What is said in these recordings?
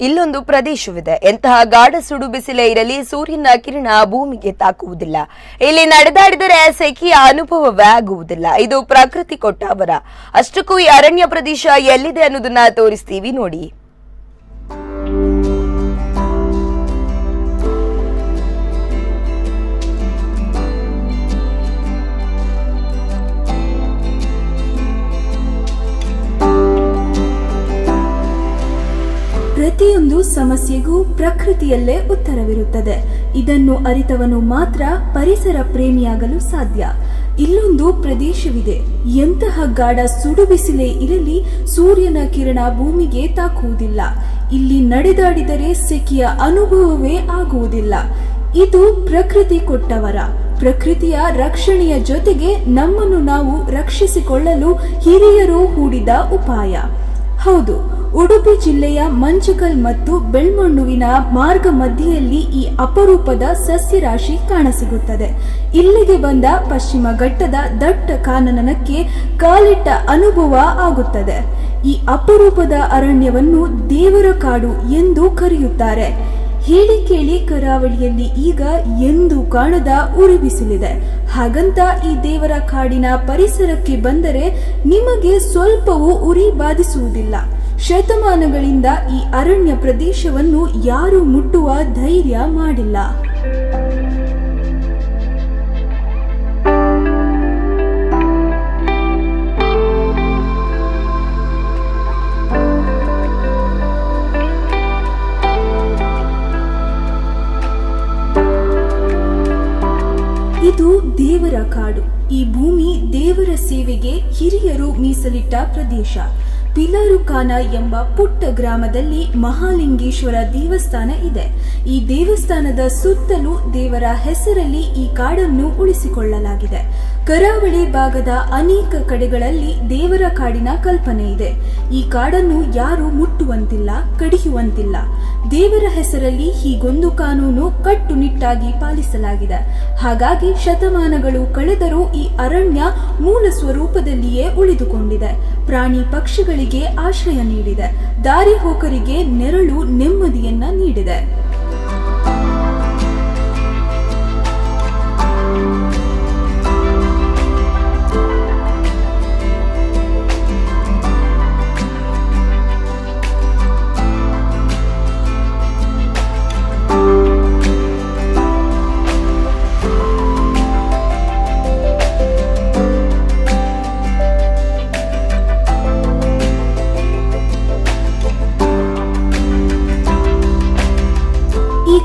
ಇಲ್ಲೊಂದು ಪ್ರದೇಶವಿದೆ. ಎಂತಹ ಗಾಢ ಸುಡು ಬಿಸಿಲೇ ಇರಲಿ, ಸೂರ್ಯನ ಕಿರಣ ಭೂಮಿಗೆ ತಾಕುವುದಿಲ್ಲ. ಇಲ್ಲಿ ನಡೆದಾಡಿದರೆ ಸೆಖೆಯ ಅನುಭವವೇ ಆಗುವುದಿಲ್ಲ. ಇದು ಪ್ರಕೃತಿ ಕೊಟ್ಟ ವರ. ಅಷ್ಟಕ್ಕೂ ಈ ಅರಣ್ಯ ಪ್ರದೇಶ ಎಲ್ಲಿದೆ ಅನ್ನೋದನ್ನ ತೋರಿಸ್ತೀವಿ ನೋಡಿ. ಪ್ರತಿಯೊಂದು ಸಮಸ್ಯೆಗೂ ಪ್ರಕೃತಿಯಲ್ಲೇ ಉತ್ತರವಿರುತ್ತದೆ. ಇದನ್ನು ಅರಿತವನು ಮಾತ್ರ ಪರಿಸರ ಪ್ರೇಮಿಯಾಗಲು ಸಾಧ್ಯ. ಇಲ್ಲೊಂದು ಪ್ರದೇಶವಿದೆ. ಎಂತಹ ಗಾಢ ಸುಡು ಬಿಸಿಲೇ ಇರಲಿ, ಸೂರ್ಯನ ಕಿರಣ ಭೂಮಿಗೆ ತಾಕುವುದಿಲ್ಲ. ಇಲ್ಲಿ ನಡೆದಾಡಿದರೆ ಸೆಖೆಯ ಅನುಭವವೇ ಆಗುವುದಿಲ್ಲ. ಇದು ಪ್ರಕೃತಿ ಕೊಟ್ಟವರ. ಪ್ರಕೃತಿಯ ರಕ್ಷಣೆಯ ಜೊತೆಗೆ ನಮ್ಮನ್ನು ನಾವು ರಕ್ಷಿಸಿಕೊಳ್ಳಲು ಹಿರಿಯರು ಹೂಡಿದ ಉಪಾಯ. ಹೌದು, ಉಡುಪಿ ಜಿಲ್ಲೆಯ ಮಂಚಕಲ್ ಮತ್ತು ಬೆಳ್ಮಣ್ಣುವಿನ ಮಾರ್ಗ ಮಧ್ಯೆಯಲ್ಲಿ ಈ ಅಪರೂಪದ ಸಸ್ಯರಾಶಿ ಕಾಣಸಿಗುತ್ತದೆ. ಇಲ್ಲಿಗೆ ಬಂದ ಪಶ್ಚಿಮ ಘಟ್ಟದ ದಟ್ಟ ಕಾನನಕ್ಕೆ ಕಾಲಿಟ್ಟ ಅನುಭವ ಆಗುತ್ತದೆ. ಈ ಅಪರೂಪದ ಅರಣ್ಯವನ್ನು ದೇವರ ಕಾಡು ಎಂದು ಕರೆಯುತ್ತಾರೆ. ಹೇಳಿ ಕೇಳಿ ಕರಾವಳಿಯಲ್ಲಿ ಈಗ ಎಂದೂ ಕಾಣದ ಉರಿ ಬಿಸಿಲಿದೆ. ಹಾಗಂತ ಈ ದೇವರ ಕಾಡಿನ ಪರಿಸರಕ್ಕೆ ಬಂದರೆ ನಿಮಗೆ ಸ್ವಲ್ಪವೂ ಉರಿ ಬಾಧಿಸುವುದಿಲ್ಲ. ಶತಮಾನಗಳಿಂದ ಈ ಅರಣ್ಯ ಪ್ರದೇಶವನ್ನು ಯಾರೂ ಮುಟ್ಟುವ ಧೈರ್ಯ ಮಾಡಿಲ್ಲ. ಇದು ದೇವರ ಕಾಡು. ಈ ಭೂಮಿ ದೇವರ ಸೇವೆಗೆ ಹಿರಿಯರು ಮೀಸಲಿಟ್ಟ ಪ್ರದೇಶ. ಪಿಲಾರುಖಾನ ಎಂಬ ಪುಟ್ಟ ಗ್ರಾಮದಲ್ಲಿ ಮಹಾಲಿಂಗೇಶ್ವರ ದೇವಸ್ಥಾನ ಇದೆ. ಈ ದೇವಸ್ಥಾನದ ಸುತ್ತಲೂ ದೇವರ ಹೆಸರಲ್ಲಿ ಈ ಕಾಡನ್ನು ಉಳಿಸಿಕೊಳ್ಳಲಾಗಿದೆ. ಕರಾವಳಿ ಭಾಗದ ಅನೇಕ ಕಡೆಗಳಲ್ಲಿ ದೇವರ ಕಾಡಿನ ಕಲ್ಪನೆ ಇದೆ. ಈ ಕಾಡನ್ನು ಯಾರು ಮುಟ್ಟುವಂತಿಲ್ಲ, ಕಡಿಯುವಂತಿಲ್ಲ. ದೇವರ ಹೆಸರಲ್ಲಿ ಹೀಗೊಂದು ಕಾನೂನು ಕಟ್ಟುನಿಟ್ಟಾಗಿ ಪಾಲಿಸಲಾಗಿದೆ. ಹಾಗಾಗಿ ಶತಮಾನಗಳು ಕಳೆದರೂ ಈ ಅರಣ್ಯ ಮೂಲ ಸ್ವರೂಪದಲ್ಲಿಯೇ ಉಳಿದುಕೊಂಡಿದೆ. ಪ್ರಾಣಿ ಪಕ್ಷಿಗಳಿಗೆ ಆಶ್ರಯ ನೀಡಿದೆ. ದಾರಿ ಹೋಕರಿಗೆ ನೆರಳು ನೆಮ್ಮದಿಯನ್ನ ನೀಡಿದೆ.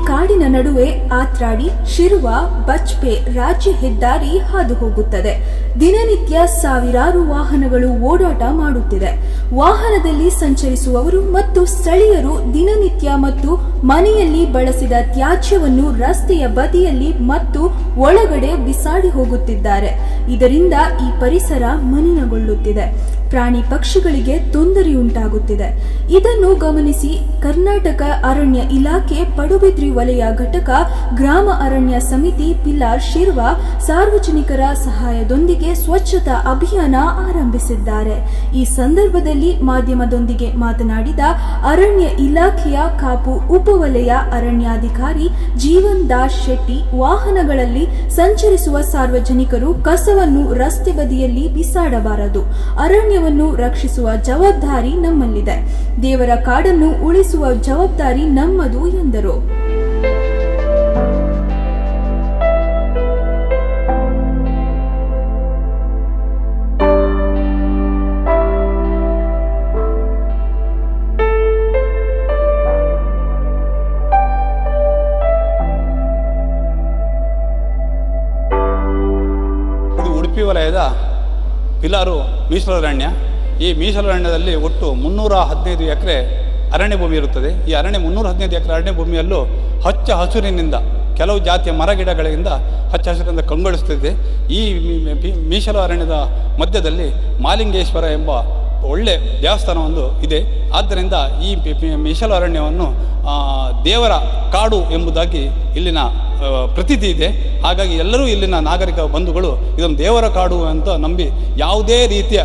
ಕಾಡಿನ ನಡುವೆ ಆತ್ರಾಡಿ, ಶಿರುವ, ಬಚ್ಪೆ ರಾಜ್ಯ ಹೆದ್ದಾರಿ ಹಾದು ಹೋಗುತ್ತದೆ. ದಿನನಿತ್ಯ ಸಾವಿರಾರು ವಾಹನಗಳು ಓಡಾಟ ಮಾಡುತ್ತಿದೆ. ವಾಹನದಲ್ಲಿ ಸಂಚರಿಸುವವರು ಮತ್ತು ಸ್ಥಳೀಯರು ದಿನನಿತ್ಯ ಮತ್ತು ಮನೆಯಲ್ಲಿ ಬಳಸಿದ ತ್ಯಾಜ್ಯವನ್ನು ರಸ್ತೆಯ ಬದಿಯಲ್ಲಿ ಮತ್ತು ಒಳಗಡೆ ಬಿಸಾಡಿ ಹೋಗುತ್ತಿದ್ದಾರೆ. ಇದರಿಂದ ಈ ಪರಿಸರ ಮಲಿನಗೊಳ್ಳುತ್ತಿದೆ. ಪ್ರಾಣಿ ಪಕ್ಷಿಗಳಿಗೆ ತೊಂದರೆಯುಂಟಾಗುತ್ತಿದೆ. ಇದನ್ನು ಗಮನಿಸಿ ಕರ್ನಾಟಕ ಅರಣ್ಯ ಇಲಾಖೆ ಪಡುಬಿದ್ರಿ ವಲಯ ಘಟಕ, ಗ್ರಾಮ ಅರಣ್ಯ ಸಮಿತಿ ಪಿಲಾರ್ ಶಿರ್ವ ಸಾರ್ವಜನಿಕರ ಸಹಾಯದೊಂದಿಗೆ ಸ್ವಚ್ಛತಾ ಅಭಿಯಾನ ಆರಂಭಿಸಿದ್ದಾರೆ. ಈ ಸಂದರ್ಭದಲ್ಲಿ ಮಾಧ್ಯಮದೊಂದಿಗೆ ಮಾತನಾಡಿದ ಅರಣ್ಯ ಇಲಾಖೆಯ ಕಾಪು ಉಪವಲಯ ಅರಣ್ಯಾಧಿಕಾರಿ ಜೀವನ್ ದಾಸ್ ಶೆಟ್ಟಿ, ವಾಹನಗಳಲ್ಲಿ ಸಂಚರಿಸುವ ಸಾರ್ವಜನಿಕರು ಕಸವನ್ನು ರಸ್ತೆ ಬದಿಯಲ್ಲಿ ಬಿಸಾಡಬಾರದು. ಅರಣ್ಯವನ್ನು ರಕ್ಷಿಸುವ ಜವಾಬ್ದಾರಿ ನಮ್ಮಲ್ಲಿದೆ. ದೇವರ ಕಾಡನ್ನು ಉಳಿಸುವ ಜವಾಬ್ದಾರಿ ನಮ್ಮದು ಎಂದರು. ಉಡುಪಿ ವಲಯದ ಪಿಲಾರು ಮೀಸಲು ಅರಣ್ಯ. ಈ ಮೀಸಲು ಅರಣ್ಯದಲ್ಲಿ ಒಟ್ಟು 315 ಎಕರೆ ಅರಣ್ಯ ಭೂಮಿ ಇರುತ್ತದೆ. ಈ 315 ಎಕರೆ ಅರಣ್ಯ ಭೂಮಿಯಲ್ಲೂ ಹಚ್ಚ ಹಸುರಿನಿಂದ, ಕೆಲವು ಜಾತಿಯ ಮರಗಿಡಗಳಿಂದ ಹಚ್ಚ ಹಸುರಿನಿಂದ ಕಂಗೊಳಿಸುತ್ತಿದೆ. ಈ ಮೀಸಲು ಅರಣ್ಯದ ಮಧ್ಯದಲ್ಲಿ ಮಹಾಲಿಂಗೇಶ್ವರ ಎಂಬ ಒಳ್ಳೆ ದೇವಸ್ಥಾನವೊಂದು ಇದೆ. ಆದ್ದರಿಂದ ಈ ಮೀಸಲು ಅರಣ್ಯವನ್ನು ದೇವರ ಕಾಡು ಎಂಬುದಾಗಿ ಇಲ್ಲಿನ ಪ್ರತೀತಿ ಇದೆ. ಹಾಗಾಗಿ ಎಲ್ಲರೂ ಇಲ್ಲಿನ ನಾಗರಿಕ ಬಂಧುಗಳು ಇದನ್ನು ದೇವರ ಕಾಡು ಅಂತ ನಂಬಿ ಯಾವುದೇ ರೀತಿಯ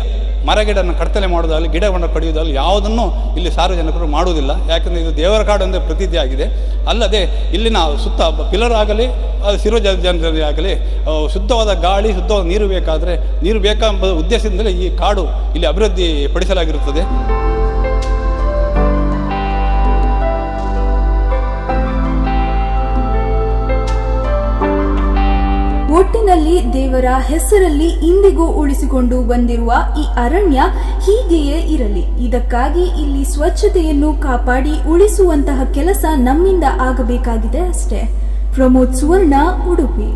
ಮರಗಿಡನ್ನು ಕಡ್ತಲೆ ಮಾಡೋದಾಗಲಿ ಗಿಡವನ್ನು ಕಡಿಯೋದಾಗಲಿ ಯಾವುದನ್ನು ಇಲ್ಲಿ ಸಾರ್ವಜನಿಕರು ಮಾಡುವುದಿಲ್ಲ. ಯಾಕಂದರೆ ಇದು ದೇವರ ಕಾಡು ಅಂದರೆ ಪ್ರಸಿದ್ಧಿ ಆಗಿದೆ. ಅಲ್ಲದೆ ಇಲ್ಲಿನ ಸುತ್ತ ಪಿಲ್ಲರ್ ಆಗಲಿ ಶಿರೋ ಜನರಿಗೆ ಆಗಲಿ ಶುದ್ಧವಾದ ಗಾಳಿ ಶುದ್ಧವಾದ ನೀರು ಬೇಕಾದರೆ ನೀರು ಬೇಕೆಂಬ ಉದ್ದೇಶದಿಂದಲೇ ಈ ಕಾಡು ಇಲ್ಲಿ ಅಭಿವೃದ್ಧಿ ಪಡಿಸಲಾಗಿರುತ್ತದೆ. ಒಟ್ಟಿನಲ್ಲಿ ದೇವರ ಹೆಸರಲ್ಲಿ ಇಂದಿಗೂ ಉಳಿಸಿಕೊಂಡು ಬಂದಿರುವ ಈ ಅರಣ್ಯ ಹೀಗೆಯೇ ಇರಲಿ. ಇದಕ್ಕಾಗಿ ಇಲ್ಲಿ ಸ್ವಚ್ಛತೆಯನ್ನು ಕಾಪಾಡಿ ಉಳಿಸುವಂತಹ ಕೆಲಸ ನಮ್ಮಿಂದ ಆಗಬೇಕಾಗಿದೆ ಅಷ್ಟೇ. ಪ್ರಮೋದ್ ಸುವರ್ಣ, ಉಡುಪಿ.